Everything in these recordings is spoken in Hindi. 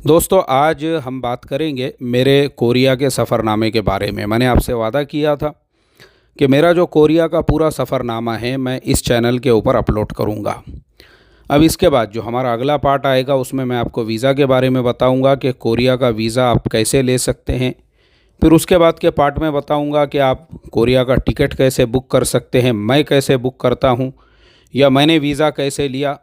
दोस्तों, आज हम बात करेंगे मेरे कोरिया के सफ़रनामे के बारे में। मैंने आपसे वादा किया था कि मेरा जो कोरिया का पूरा सफ़रनामा है मैं इस चैनल के ऊपर अपलोड करूंगा। अब इसके बाद जो हमारा अगला पार्ट आएगा उसमें मैं आपको वीज़ा के बारे में बताऊंगा कि कोरिया का वीज़ा आप कैसे ले सकते हैं। फिर उसके बाद के पार्ट में बताऊंगा कि आप कोरिया का टिकट कैसे बुक कर सकते हैं, मैं कैसे बुक करता हूं, या मैंने वीज़ा कैसे लिया।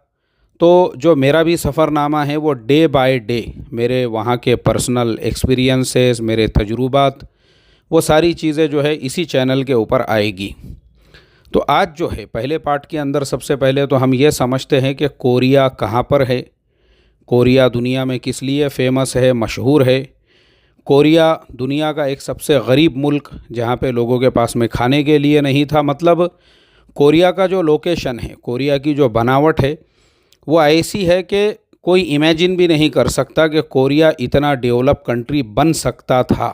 तो जो मेरा भी सफ़रनामा है वो डे बाय डे मेरे वहाँ के पर्सनल एक्सपीरियंसेस, मेरे तजुर्बात, वो सारी चीज़ें जो है इसी चैनल के ऊपर आएगी। तो आज जो है पहले पार्ट के अंदर सबसे पहले तो हम ये समझते हैं कि कोरिया कहाँ पर है, कोरिया दुनिया में किस लिए फ़ेमस है, मशहूर है। कोरिया दुनिया का एक सबसे गरीब मुल्क जहाँ पे लोगों के पास में खाने के लिए नहीं था। मतलब कोरिया का जो लोकेशन है, कोरिया की जो बनावट है वो ऐसी है कि कोई इमेजिन भी नहीं कर सकता कि कोरिया इतना डेवलप कंट्री बन सकता था।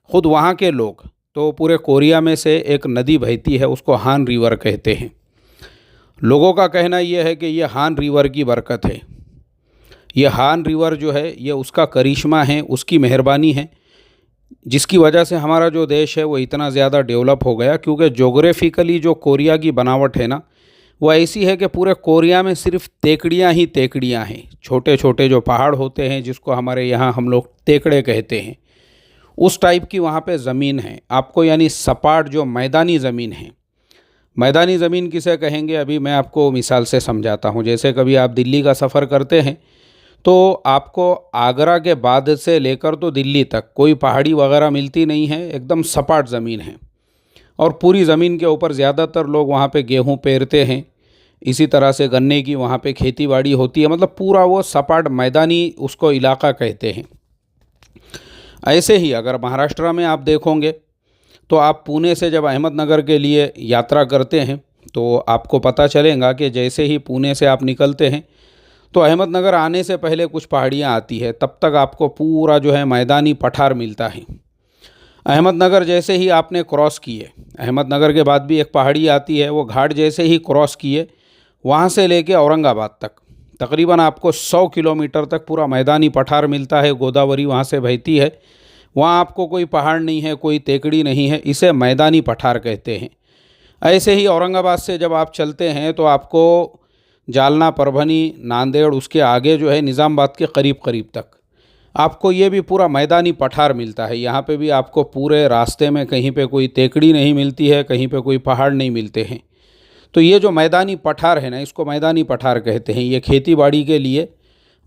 ख़ुद वहाँ के लोग तो पूरे कोरिया में से एक नदी बहती है, उसको हान रिवर कहते हैं। लोगों का कहना यह है कि ये हान रिवर की बरकत है। ये हान रिवर जो है ये उसका करिश्मा है, उसकी मेहरबानी है, जिसकी वजह से हमारा जो देश है वो इतना ज़्यादा डेवलप हो गया। क्योंकि जोग्राफिकली जो कोरिया की बनावट है ना, वो ऐसी है कि पूरे कोरिया में सिर्फ तेकड़ियाँ ही तेकड़ियाँ हैं। छोटे छोटे जो पहाड़ होते हैं जिसको हमारे यहाँ हम लोग तेकड़े कहते हैं, उस टाइप की वहाँ पे ज़मीन है आपको, यानी सपाट जो मैदानी ज़मीन है। मैदानी ज़मीन किसे कहेंगे अभी मैं आपको मिसाल से समझाता हूँ। जैसे कभी आप दिल्ली का सफ़र करते हैं तो आपको आगरा के बाद से लेकर तो दिल्ली तक कोई पहाड़ी वगैरह मिलती नहीं है, एकदम सपाट ज़मीन है। और पूरी ज़मीन के ऊपर ज़्यादातर लोग वहाँ पे गेहूँ पेरते हैं, इसी तरह से गन्ने की वहाँ पे खेती बाड़ी होती है। मतलब पूरा वो सपाट मैदानी उसको इलाका कहते हैं। ऐसे ही अगर महाराष्ट्र में आप देखोगे तो आप पुणे से जब अहमदनगर के लिए यात्रा करते हैं तो आपको पता चलेगा कि जैसे ही पुणे से आप निकलते हैं तो अहमदनगर आने से पहले कुछ पहाड़ियाँ आती है, तब तक आपको पूरा जो है मैदानी पठार मिलता है। अहमदनगर जैसे ही आपने क्रॉस किए, अहमदनगर के बाद भी एक पहाड़ी आती है, वो घाट जैसे ही क्रॉस किए वहाँ से लेके औरंगाबाद तक तकरीबन आपको 100 किलोमीटर तक पूरा मैदानी पठार मिलता है। गोदावरी वहाँ से बहती है, वहाँ आपको कोई पहाड़ नहीं है, कोई तेकड़ी नहीं है, इसे मैदानी पठार कहते हैं। ऐसे ही औरंगाबाद से जब आप चलते हैं तो आपको जालना, परभनी, नांदेड़, उसके आगे जो है निज़ामाबाद के करीब करीब तक आपको ये भी पूरा मैदानी पठार मिलता है। यहाँ पे भी आपको पूरे रास्ते में कहीं पे कोई तेकड़ी नहीं मिलती है, कहीं पे कोई पहाड़ नहीं मिलते हैं। तो ये जो मैदानी पठार है ना, इसको मैदानी पठार कहते हैं। ये खेती बाड़ी के लिए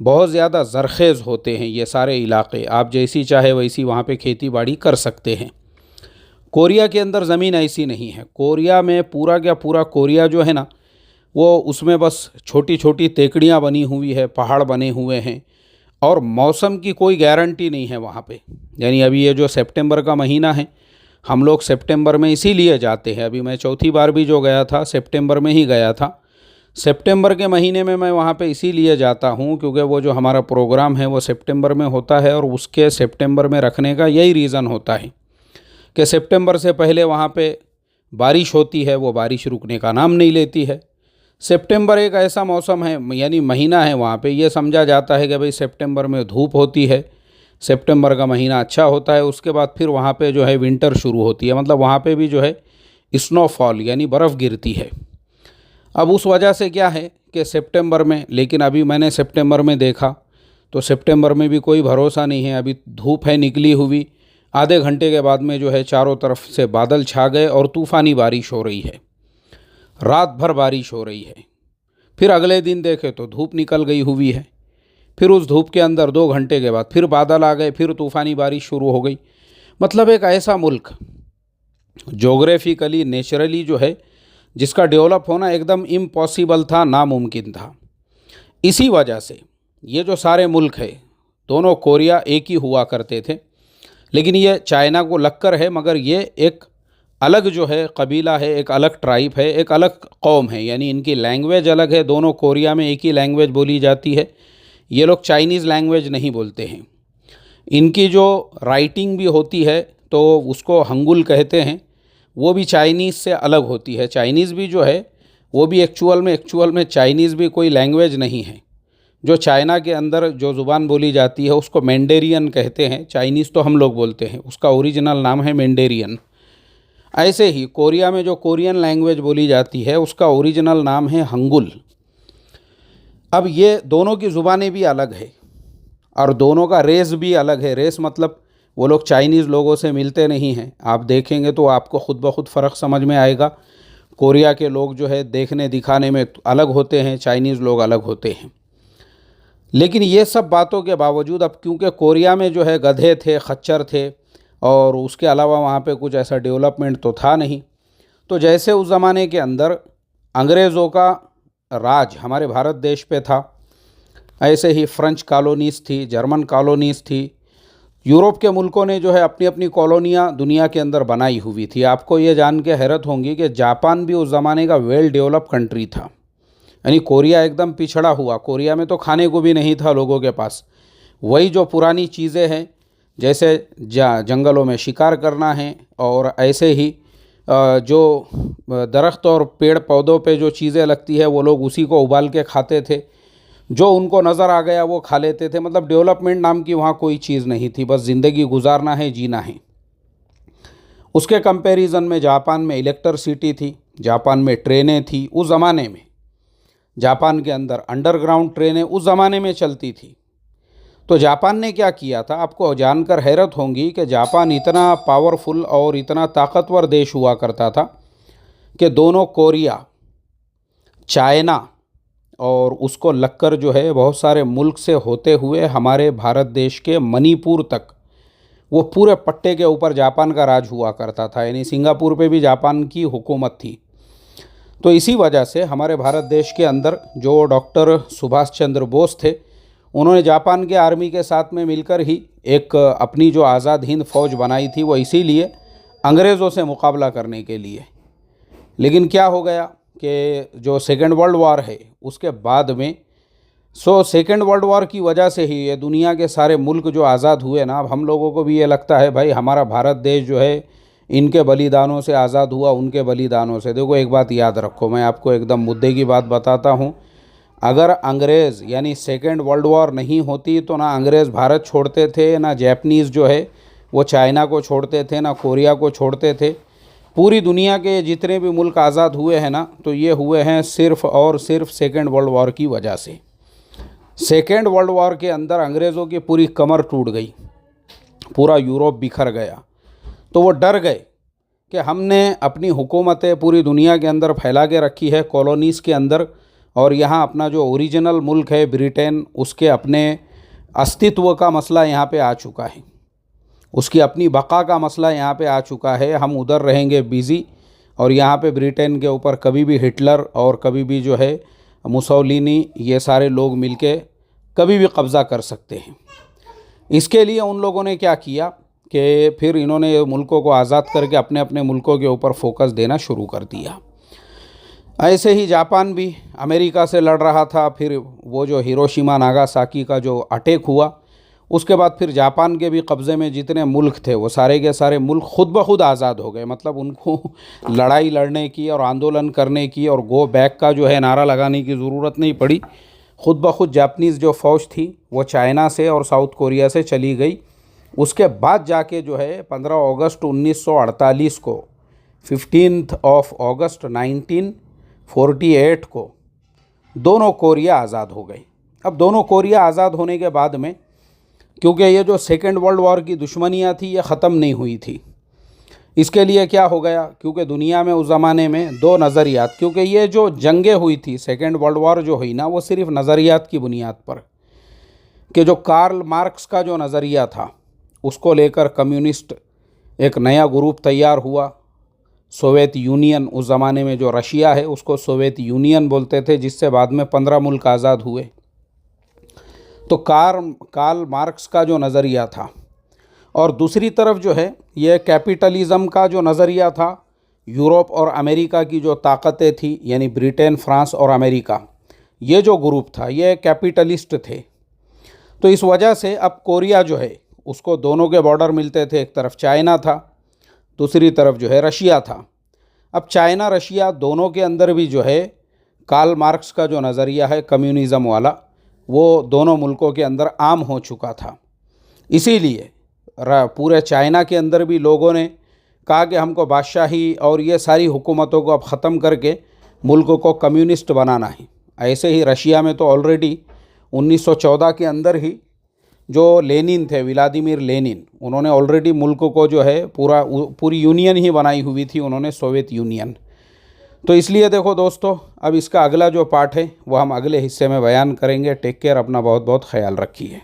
बहुत ज़्यादा ज़रख़ेज़ होते हैं ये सारे इलाके। आप जैसी चाहे वैसी वहाँ पे खेती बाड़ी कर सकते हैं। कोरिया के अंदर ज़मीन ऐसी नहीं है। कोरिया में पूरा का पूरा कोरिया जो है ना, वो उसमें बस छोटी छोटी तेकड़ियाँ बनी हुई है, पहाड़ बने हुए हैं, और मौसम की कोई गारंटी नहीं है वहाँ पे। यानी अभी ये जो सितंबर का महीना है, हम लोग सितंबर में इसीलिए जाते हैं। अभी मैं चौथी बार भी जो गया था सितंबर में ही गया था। सितंबर के महीने में मैं वहाँ पे इसीलिए जाता हूँ क्योंकि वो जो हमारा प्रोग्राम है वो सितंबर में होता है, और उसके सितंबर में रखने का यही रीज़न होता है कि सितंबर से पहले वहाँ पे बारिश होती है, वो बारिश रुकने का नाम नहीं लेती है। सितंबर एक ऐसा मौसम है, यानी महीना है, वहाँ पे ये समझा जाता है कि भाई सितंबर में धूप होती है, सितंबर का महीना अच्छा होता है। उसके बाद फिर वहाँ पे जो है विंटर शुरू होती है, मतलब वहाँ पे भी जो है स्नोफॉल यानी बर्फ़ गिरती है। अब उस वजह से क्या है कि सितंबर में, लेकिन अभी मैंने सितंबर में देखा तो सितंबर में भी कोई भरोसा नहीं है। अभी धूप है निकली हुई, आधे घंटे के बाद में जो है चारों तरफ से बादल छा गए और तूफ़ानी बारिश हो रही है, रात भर बारिश हो रही है। फिर अगले दिन देखे तो धूप निकल गई हुई है, फिर उस धूप के अंदर 2 घंटे के बाद फिर बादल आ गए, फिर तूफ़ानी बारिश शुरू हो गई। मतलब एक ऐसा मुल्क जोग्राफिकली, नेचुरली जो है, जिसका डेवलप होना एकदम इम्पॉसिबल था, नामुमकिन था। इसी वजह से ये जो सारे मुल्क है, दोनों कोरिया एक ही हुआ करते थे, लेकिन ये चाइना को लगकर है, मगर ये एक अलग जो है कबीला है, एक अलग ट्राइब है, एक अलग कौम है। यानी इनकी लैंग्वेज अलग है। दोनों कोरिया में एक ही लैंग्वेज बोली जाती है। ये लोग चाइनीज़ लैंग्वेज नहीं बोलते हैं। इनकी जो राइटिंग भी होती है तो उसको हंगुल कहते हैं, वो भी चाइनीज़ से अलग होती है। चाइनीज़ भी जो है वो भी एक्चुअल में चाइनीज़ भी कोई लैंग्वेज नहीं है। जो चाइना के अंदर जो ज़ुबान बोली जाती है उसको मैंडेरियन कहते हैं, चाइनीज़ तो हम लोग बोलते हैं, उसका ओरिजिनल नाम है मैंडेरियन। ऐसे ही कोरिया में जो कोरियन लैंग्वेज बोली जाती है उसका ओरिजिनल नाम है हंगुल। अब ये दोनों की ज़ुबानें भी अलग है और दोनों का रेस भी अलग है। रेस मतलब वो लोग चाइनीज़ लोगों से मिलते नहीं हैं। आप देखेंगे तो आपको खुद ब खुद फ़र्क समझ में आएगा। कोरिया के लोग जो है देखने दिखाने में अलग होते हैं, चाइनीज़ लोग अलग होते हैं। लेकिन ये सब बातों के बावजूद अब क्योंकि कोरिया में जो है गधे थे, खच्चर थे और उसके अलावा वहाँ पे कुछ ऐसा डेवलपमेंट तो था नहीं, तो जैसे उस ज़माने के अंदर अंग्रेज़ों का राज हमारे भारत देश पे था, ऐसे ही फ्रेंच कॉलोनीज़ थी, जर्मन कॉलोनीज़ थी। यूरोप के मुल्कों ने जो है अपनी अपनी कॉलोनियाँ दुनिया के अंदर बनाई हुई थी। आपको ये जान के हैरत होंगी कि जापान भी उस ज़माने का वेल डेवलप कंट्री था, यानी कोरिया एकदम पिछड़ा हुआ। कोरिया में तो खाने को भी नहीं था लोगों के पास। वही जो पुरानी चीज़ें हैं, जैसे जंगलों में शिकार करना है और ऐसे ही जो दरख्त और पेड़ पौधों पे जो चीज़ें लगती है वो लोग उसी को उबाल के खाते थे। जो उनको नज़र आ गया वो खा लेते थे। मतलब डेवलपमेंट नाम की वहाँ कोई चीज़ नहीं थी, बस ज़िंदगी गुजारना है, जीना है। उसके कंपैरिजन में जापान में इलेक्ट्रिसिटी थी, जापान में ट्रेनें थी। उस ज़माने में जापान के अंदर अंडरग्राउंड ट्रेनें उस ज़माने में चलती थी। तो जापान ने क्या किया था, आपको जानकर हैरत होंगी कि जापान इतना पावरफुल और इतना ताकतवर देश हुआ करता था कि दोनों कोरिया, चाइना और उसको लगकर जो है बहुत सारे मुल्क से होते हुए हमारे भारत देश के मणिपुर तक वो पूरे पट्टे के ऊपर जापान का राज हुआ करता था। यानी सिंगापुर पे भी जापान की हुकूमत थी। तो इसी वजह से हमारे भारत देश के अंदर जो डॉक्टर सुभाष चंद्र बोस थे, उन्होंने जापान के आर्मी के साथ में मिलकर ही एक अपनी जो आज़ाद हिंद फ़ौज बनाई थी, वो इसीलिए अंग्रेज़ों से मुकाबला करने के लिए। लेकिन क्या हो गया कि जो सेकेंड वर्ल्ड वॉर है उसके बाद में सेकेंड वर्ल्ड वॉर की वजह से ही ये दुनिया के सारे मुल्क जो आज़ाद हुए ना, अब हम लोगों को भी ये लगता है भाई हमारा भारत देश जो है इनके बलिदानों से आज़ाद हुआ, उनके बलिदानों से। देखो एक बात याद रखो, मैं आपको एकदम मुद्दे की बात बताता हूँ। अगर अंग्रेज़ यानी सेकेंड वर्ल्ड वॉर नहीं होती तो ना अंग्रेज़ भारत छोड़ते थे, ना जैपनीज़ जो है वो चाइना को छोड़ते थे, ना कोरिया को छोड़ते थे। पूरी दुनिया के जितने भी मुल्क आज़ाद हुए हैं ना, तो ये हुए हैं सिर्फ़ और सिर्फ सेकेंड वर्ल्ड वॉर की वजह से। सेकेंड वर्ल्ड वॉर के अंदर अंग्रेज़ों की पूरी कमर टूट गई, पूरा यूरोप बिखर गया। तो वो डर गए कि हमने अपनी हुकूमतें पूरी दुनिया के अंदर फैला के रखी है, कॉलोनीज़ के अंदर, और यहाँ अपना जो ओरिजिनल मुल्क है ब्रिटेन, उसके अपने अस्तित्व का मसला यहाँ पे आ चुका है, उसकी अपनी बका का मसला यहाँ पे आ चुका है। हम उधर रहेंगे बिज़ी और यहाँ पे ब्रिटेन के ऊपर कभी भी हिटलर और कभी भी जो है मुसोलिनी, ये सारे लोग मिलके कभी भी कब्ज़ा कर सकते हैं। इसके लिए उन लोगों ने क्या किया कि फिर इन्होंने मुल्कों को आज़ाद करके अपने अपने मुल्कों के ऊपर फोकस देना शुरू कर दिया। ऐसे ही जापान भी अमेरिका से लड़ रहा था। फिर वो जो हिरोशिमा नागासाकी का जो अटैक हुआ, उसके बाद फिर जापान के भी कब्ज़े में जितने मुल्क थे वो सारे के सारे मुल्क खुद ब खुद आज़ाद हो गए। मतलब उनको लड़ाई लड़ने की और आंदोलन करने की और गो बैक का जो है नारा लगाने की ज़रूरत नहीं पड़ी। खुद ब खुद जापानीज़ जो फ़ौज थी वो चाइना से और साउथ कोरिया से चली गई। उसके बाद जाके जो है 15 अगस्त 1948 को, 15 अगस्त 1948 को दोनों कोरिया आज़ाद हो गए। अब दोनों कोरिया आज़ाद होने के बाद में, क्योंकि ये जो सेकेंड वर्ल्ड वॉर की दुश्मनियाँ थी ये ख़त्म नहीं हुई थी, इसके लिए क्या हो गया, क्योंकि दुनिया में उस ज़माने में दो नज़रियात, क्योंकि ये जो जंगें हुई थी, सेकेंड वर्ल्ड वॉर जो हुई ना, वो सिर्फ नज़रियात की बुनियाद पर, कि जो कार्ल मार्क्स का जो नज़रिया था उसको लेकर कम्युनिस्ट एक नया ग्रुप तैयार हुआ। सोवियत यूनियन, उस ज़माने में जो रशिया है उसको सोवियत यूनियन बोलते थे, जिससे बाद में 15 मुल्क आज़ाद हुए। तो कार्ल मार्क्स का जो नज़रिया था, और दूसरी तरफ जो है ये कैपिटलिज़म का जो नज़रिया था, यूरोप और अमेरिका की जो ताकतें थी, यानी ब्रिटेन, फ्रांस और अमेरिका, ये जो ग्रुप था ये कैपिटलिस्ट थे। तो इस वजह से अब कोरिया जो है उसको दोनों के बॉर्डर मिलते थे, एक तरफ चाइना था, दूसरी तरफ जो है रशिया था। अब चाइना रशिया दोनों के अंदर भी जो है कार्ल मार्क्स का जो नज़रिया है कम्युनिज़म वाला, वो दोनों मुल्कों के अंदर आम हो चुका था। इसीलिए पूरे चाइना के अंदर भी लोगों ने कहा कि हमको बादशाही और ये सारी हुकूमतों को अब ख़त्म करके मुल्क को कम्युनिस्ट बनाना है। ऐसे ही रशिया में तो ऑलरेडी 1914 के अंदर ही जो लेनिन थे, व्लादिमीर लेनिन, उन्होंने ऑलरेडी मुल्क को जो है पूरी यूनियन ही बनाई हुई थी उन्होंने, सोवियत यूनियन। तो इसलिए देखो दोस्तों, अब इसका अगला जो पार्ट है वो हम अगले हिस्से में बयान करेंगे। टेक केयर, अपना बहुत बहुत ख्याल रखिए।